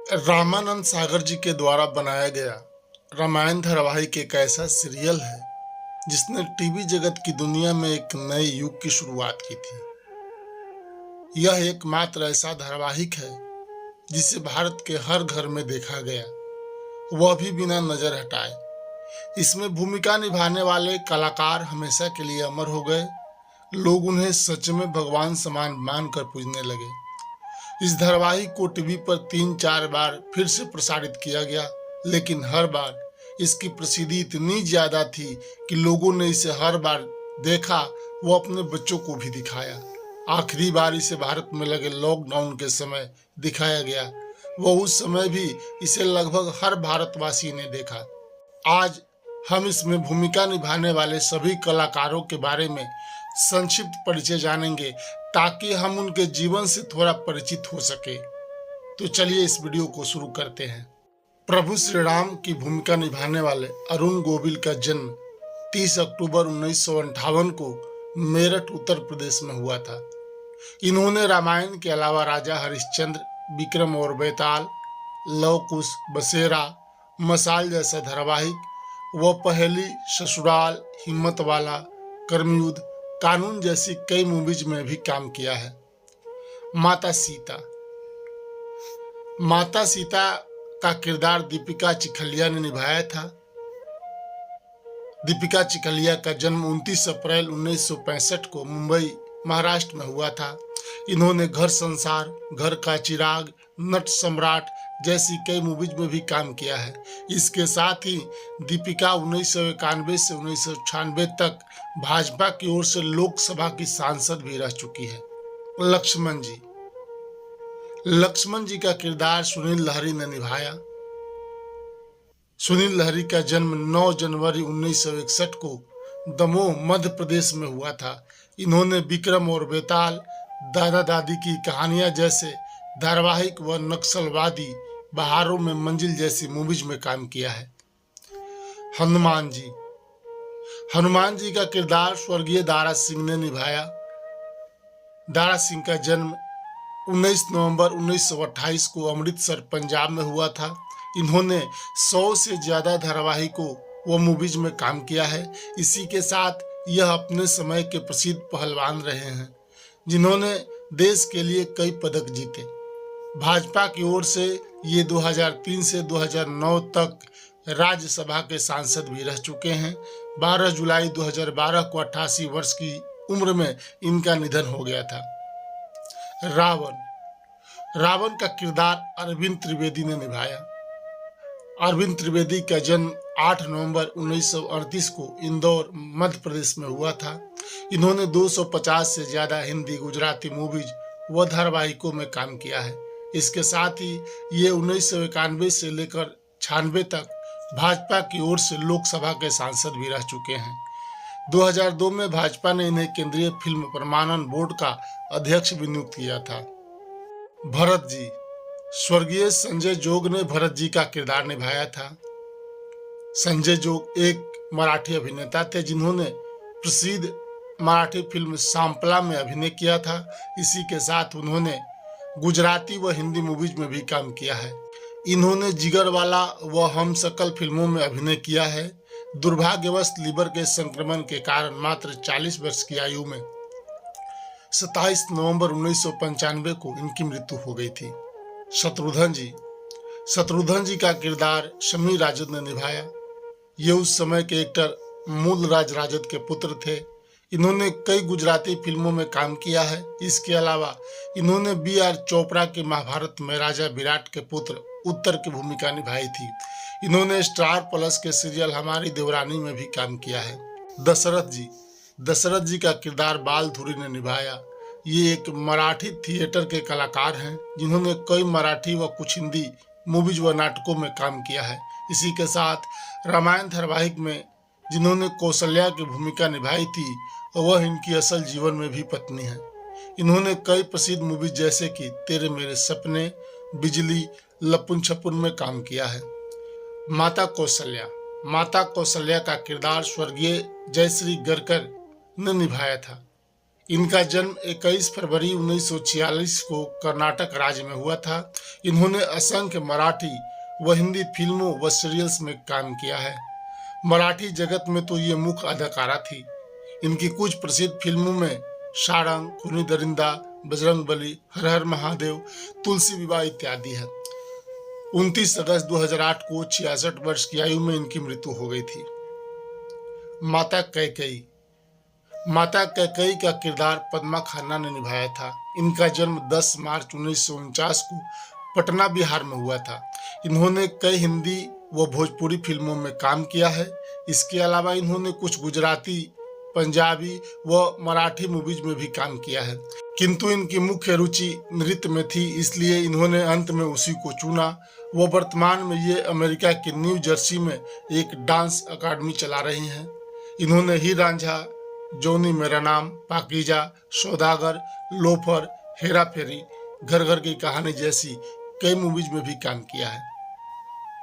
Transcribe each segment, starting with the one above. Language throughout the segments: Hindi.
रामानंद सागर जी के द्वारा बनाया गया रामायण धारावाहिक एक ऐसा सीरियल है जिसने टीवी जगत की दुनिया में एक नए युग की शुरुआत की थी। यह एकमात्र ऐसा धारावाहिक है जिसे भारत के हर घर में देखा गया, वह भी बिना नजर हटाए। इसमें भूमिका निभाने वाले कलाकार हमेशा के लिए अमर हो गए। लोग उन्हें सच में भगवान समान मानकर पूजने लगे। इस धारावाहिक को टीवी पर 3-4 बार फिर से प्रसारित किया गया, लेकिन हर बार इसकी प्रसिद्धि इतनी ज्यादा थी कि लोगों ने इसे हर बार देखा, वो अपने बच्चों को भी दिखाया। आखिरी बार इसे भारत में लगे लॉकडाउन के समय दिखाया गया। वह उस समय भी इसे लगभग हर भारतवासी ने देखा। आज हम इसमें भूमिका निभाने वाले सभी कलाकारों के बारे में संक्षिप्त परिचय जानेंगे ताकि हम उनके जीवन से थोड़ा परिचित हो सके। तो चलिए इस वीडियो को शुरू करते हैं। प्रभु श्री राम की भूमिका निभाने वाले अरुण गोविल का जन्म 30 अक्टूबर 1958 को मेरठ उत्तर प्रदेश में हुआ था। इन्होंने रामायण के अलावा राजा हरिश्चंद्र, विक्रम और बेताल, लव कुश, बसेरा, मसाल जैसा धारावाहिक व पहेली, ससुराल, हिम्मत वाला, कर्मयुद्ध, कानून जैसी कई मूवीज में भी काम किया है। माता सीता का किरदार दीपिका चिखलिया ने निभाया था। दीपिका चिखलिया का जन्म 29 अप्रैल 1965 को मुंबई, महाराष्ट्र में हुआ था। इन्होंने घर संसार, घर का चिराग, नट सम्राट जैसी कई मूवीज में भी काम किया है। इसके साथ ही दीपिका 1991 से 1996 तक भाजपा की ओर से लोकसभा की सांसद भी रह चुकी है। लक्ष्मण जी का किरदार सुनील लहरी ने निभाया। सुनील लहरी का जन्म 9 जनवरी 1961 को दमोह, मध्य प्रदेश में हुआ था। इन्होंने विक्रम और बेताल, दादा दादी की कहानियां जैसे धारावाहिक व नक्सलवादी बहारों में मंजिल जैसी मूवीज में काम किया है। हनुमान जी का किरदार स्वर्गीय दारा सिंह ने निभाया। दारा सिंह का जन्म 19 नवंबर 1928 को अमृतसर, पंजाब में हुआ था। इन्होंने 100 से ज्यादा धारावाहिकों व मूवीज में काम किया है। इसी के साथ यह अपने समय के प्रसिद्ध पहलवान रहे हैं, जिन्होंने देश के लिए कई पदक जीते। भाजपा की ओर से ये 2003 से 2009 तक राज्यसभा के सांसद भी रह चुके हैं। 12 जुलाई 2012 को 88 वर्ष की उम्र में इनका निधन हो गया था। रावण का किरदार अरविंद त्रिवेदी ने निभाया। अरविंद त्रिवेदी का जन्म 8 नवंबर 1938 को इंदौर, मध्य प्रदेश में हुआ था। इन्होंने 250 से ज्यादा हिंदी, गुजराती मूवीज व धारावाहिकों में काम किया है। इसके साथ ही ये 1991 से लेकर 96 तक भाजपा की ओर से लोकसभा के सांसद भी रह चुके हैं। 2002 में भाजपा ने इन्हें केंद्रीय फिल्म प्रमाणन बोर्ड का अध्यक्ष भी नियुक्त किया था। भरत जी, स्वर्गीय संजय जोग ने भरत जी का किरदार निभाया था। संजय जोग एक मराठी अभिनेता थे जिन्होंने प्रसिद्ध मराठी फिल्म सांपला में अभिनय किया था। इसी के साथ उन्होंने गुजराती व हिंदी मूवीज में भी काम किया है। इन्होंने जिगरवाला व हम सकल फिल्मों में अभिनय किया है। दुर्भाग्यवश लीवर के संक्रमण के कारण मात्र 40 वर्ष की आयु में 27 नवंबर 1995 को इनकी मृत्यु हो गई थी। शत्रुघ्न जी का किरदार शम्मी राजद ने निभाया। ये उस समय के एक्टर मूलराज राजद के पुत्र थे। इन्होंने कई गुजराती फिल्मों में काम किया है। इसके अलावा इन्होंने BR चोपड़ा के महाभारत में राजा विराट के पुत्र उत्तर की भूमिका निभाई थी। इन्होंने स्टार प्लस के सीरियल हमारी देवरानी में भी काम किया है। दशरथ जी का किरदार बाल धुरी ने निभाया। ये एक मराठी थिएटर के कलाकार हैं जिन्होंने कई मराठी व कुछ हिंदी मूवीज व नाटकों में काम किया है। इसी के साथ रामायण धारावाहिक में जिन्होंने कौशल्या की भूमिका निभाई थी, वह इनकी असल जीवन में भी पत्नी है। इन्होंने कई प्रसिद्ध मूवीज जैसे कि तेरे मेरे सपने, बिजली, लपुन छपुन में काम किया है। माता कौशल्या का किरदार स्वर्गीय जयश्री गरकर ने निभाया था। इनका जन्म 21 फरवरी 1946 को कर्नाटक राज्य में हुआ था। इन्होंने असंख्य मराठी व हिंदी फिल्मों व सीरियल्स में काम किया है। मराठी जगत में तो ये मुख्य अदाकारा थी। इनकी कुछ प्रसिद्ध फिल्मों में सारंग, खूनी दरिंदा, बजरंगबली, हर हर महादेव, तुलसी विवाह इत्यादि है। 29 अगस्त 2008 को 66 वर्ष की आयु में इनकी मृत्यु हो गई थी। माता कैकेयी। माता कैकेयी का किरदार पद्मा खन्ना ने निभाया था। इनका जन्म 10 मार्च 1949 को पटना, बिहार में हुआ था। इन्होंने कई हिंदी व भोजपुरी फिल्मों में काम किया है। इसके अलावा इन्होंने कुछ गुजराती, पंजाबी व मराठी मूवीज में भी काम किया है, किंतु इनकी मुख्य रुचि नृत्य में थी, इसलिए इन्होंने अंत में उसी को चुना। वो वर्तमान में ये अमेरिका के न्यू जर्सी में एक डांस अकादमी चला रही हैं। इन्होंने हीर रांझा, जोनी मेरा नाम, पाकीजा, सौदागर, लोफर, हेरा फेरी, घर घर की कहानी जैसी कई मूवीज में भी काम किया है।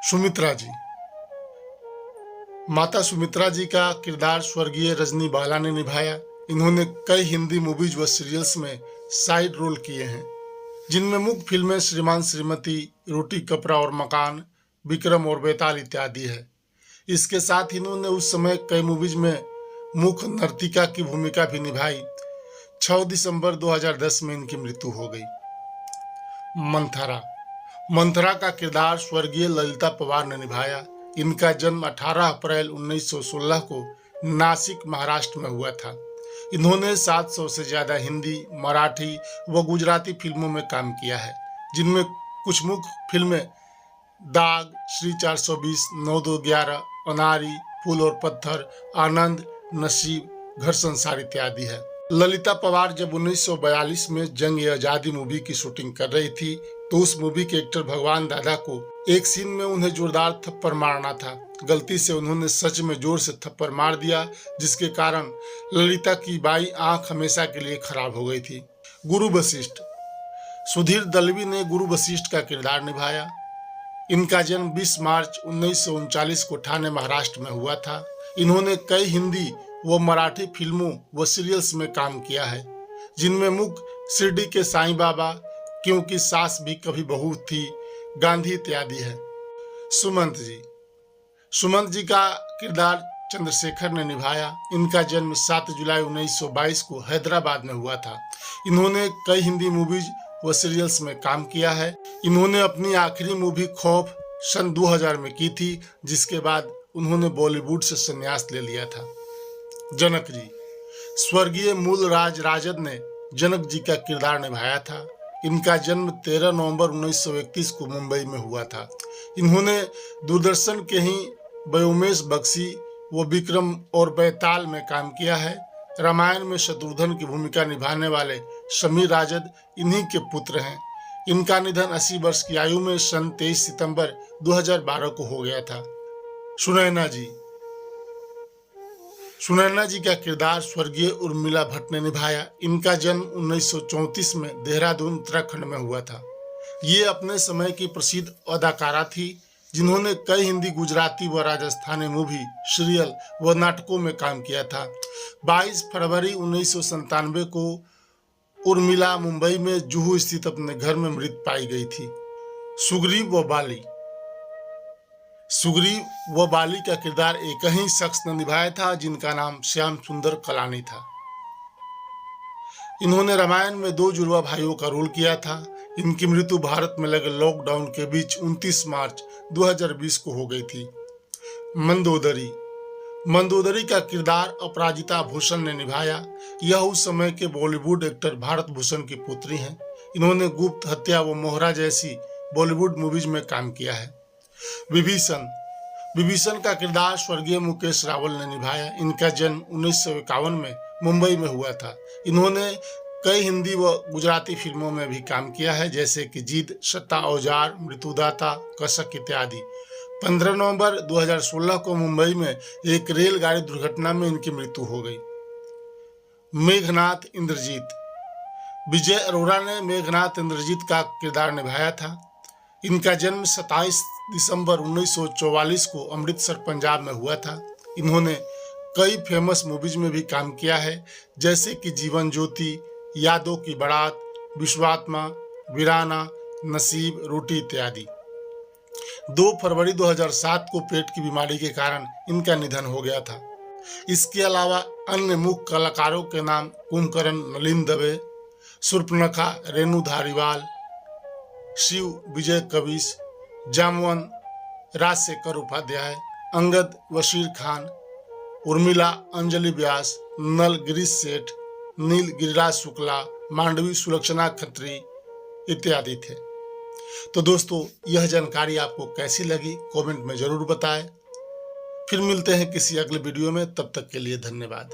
सुमित्रा जी। माता सुमित्रा जी का किरदार स्वर्गीय रजनी बाला ने निभाया। इन्होंने कई हिंदी मूवीज व सीरियल्स में साइड रोल किए हैं, जिनमें मुख्य फिल्में श्रीमान श्रीमती, रोटी कपड़ा और मकान, विक्रम और बेताल इत्यादि है। इसके साथ इन्होंने उस समय कई मूवीज में मुख्य नर्तिका की भूमिका भी निभाई। 6 दिसंबर 2010 में इनकी मृत्यु हो गई। मंथरा। मंथरा का किरदार स्वर्गीय ललिता पवार ने निभाया। इनका जन्म 18 अप्रैल 1916 को नासिक, महाराष्ट्र में हुआ था। इन्होंने 700 से ज्यादा हिंदी, मराठी व गुजराती फिल्मों में काम किया है, जिनमें कुछ मुख्य फिल्में दाग, श्री 420, 9211, अनारी, फूल और पत्थर, आनंद, नसीब, घर संसार इत्यादि है। ललिता पवार जब 1942 में जंग-ए-आजादी मूवी की शूटिंग कर रही थी, तो उस मूवी के एक्टर भगवान दादा को एक सीन में उन्हें जोरदार थप्पड़ मारना था। गलती से उन्होंने सच में जोर से थप्पड़ मार दिया, जिसके कारण ललिता की बाई आंख हमेशा के लिए खराब हो गई थी। गुरु वशिष्ठ। सुधीर दलवी ने गुरु वशिष्ठ का किरदार निभाया। इनका जन्म 20 मार्च 1939 को ठाणे, महाराष्ट्र में हुआ था। इन्होंने कई हिंदी व मराठी फिल्मों व सीरियल्स में काम किया है, जिनमें मुख्य शिरडी के साईं बाबा, क्योंकि सास भी कभी बहू थी, गांधी इत्यादि है। सुमंत जी। सुमंत जी का किरदार चंद्रशेखर ने निभाया। इनका जन्म 7 जुलाई 1922 को हैदराबाद में हुआ था। इन्होंने कई हिंदी मूवीज व सीरियल्स में काम किया है। इन्होंने अपनी आखिरी मूवी खौफ सन 2000 में की थी, जिसके बाद उन्होंने बॉलीवुड से संन्यास ले लिया था। जनक जी। स्वर्गीय मूलराज राजद ने जनक जी का किरदार निभाया था। इनका जन्म 13 नवंबर 1931 को मुंबई में हुआ था। इन्होंने दूरदर्शन के ही व्योमेश बख्शी व विक्रम और बेताल में काम किया है। रामायण में शत्रुघ्न की भूमिका निभाने वाले समीर राजद इन्हीं के पुत्र हैं। इनका निधन 80 वर्ष की आयु में सन 23 सितंबर 2012 को हो गया था। सुनैना जी। सुनैना जी का किरदार स्वर्गीय उर्मिला भट्ट ने निभाया। इनका जन्म 1934 में देहरादून, उत्तराखंड में हुआ था। ये अपने समय की प्रसिद्ध अदाकारा थी, जिन्होंने कई हिंदी, गुजराती व राजस्थानी मूवी, सीरियल व नाटकों में काम किया था। 22 फरवरी 1997 को उर्मिला मुंबई में जुहू स्थित अपने घर में मृत पाई गई थी। सुग्रीव व बाली। सुग्रीव व बाली का किरदार एक ही शख्स ने निभाया था, जिनका नाम श्याम सुंदर कलानी था। इन्होंने रामायण में 2 जुड़वा भाइयों का रोल किया था। इनकी मृत्यु भारत में लगे लॉकडाउन के बीच 29 मार्च 2020 को हो गई थी। मंदोदरी। मंदोदरी का किरदार अपराजिता भूषण ने निभाया। यह उस समय के बॉलीवुड एक्टर भारत भूषण की पुत्री हैं। इन्होंने गुप्त हत्या व मोहरा जैसी बॉलीवुड मूवीज में काम किया है। विभीषण। विभीषण का किरदार स्वर्गीय मुकेश रावल ने निभाया। इनका जन्म 1951 में मुंबई में हुआ था। इन्होंने कई हिंदी व गुजराती फिल्मों में भी काम किया है, जैसे कि जीत, सत्ता औजार, मृत्युदाता, कसक इत्यादि। 15 नवंबर 2016 को मुंबई में एक रेलगाड़ी दुर्घटना में इनकी मृत्यु हो गई। मेघनाथ इंद्रजीत। विजय अरोरा ने मेघनाथ इंद्रजीत का किरदार निभाया था। इनका जन्म 27 दिसंबर 1944 को अमृतसर, पंजाब में हुआ था। इन्होंने कई फेमस मूवीज में भी काम किया है, जैसे कि जीवन ज्योति, यादों की बारात, विश्वात्मा, वीराना, नसीब, रोटी इत्यादि। 2 फरवरी 2007 को पेट की बीमारी के कारण इनका निधन हो गया था। इसके अलावा अन्य मुख्य कलाकारों के नाम कुंभकर्ण नलिन दवे, शूर्पणखा रेणु धारीवाल, शिव विजय कविश, जामवन राजशेखर उपाध्याय, अंगद वशीर खान, उर्मिला अंजलि व्यास, नल गिरीश सेठ, नील गिरिराज शुक्ला, मांडवी सुलक्षणा खत्री इत्यादि थे। तो दोस्तों, यह जानकारी आपको कैसी लगी कमेंट में जरूर बताएं। फिर मिलते हैं किसी अगले वीडियो में, तब तक के लिए धन्यवाद।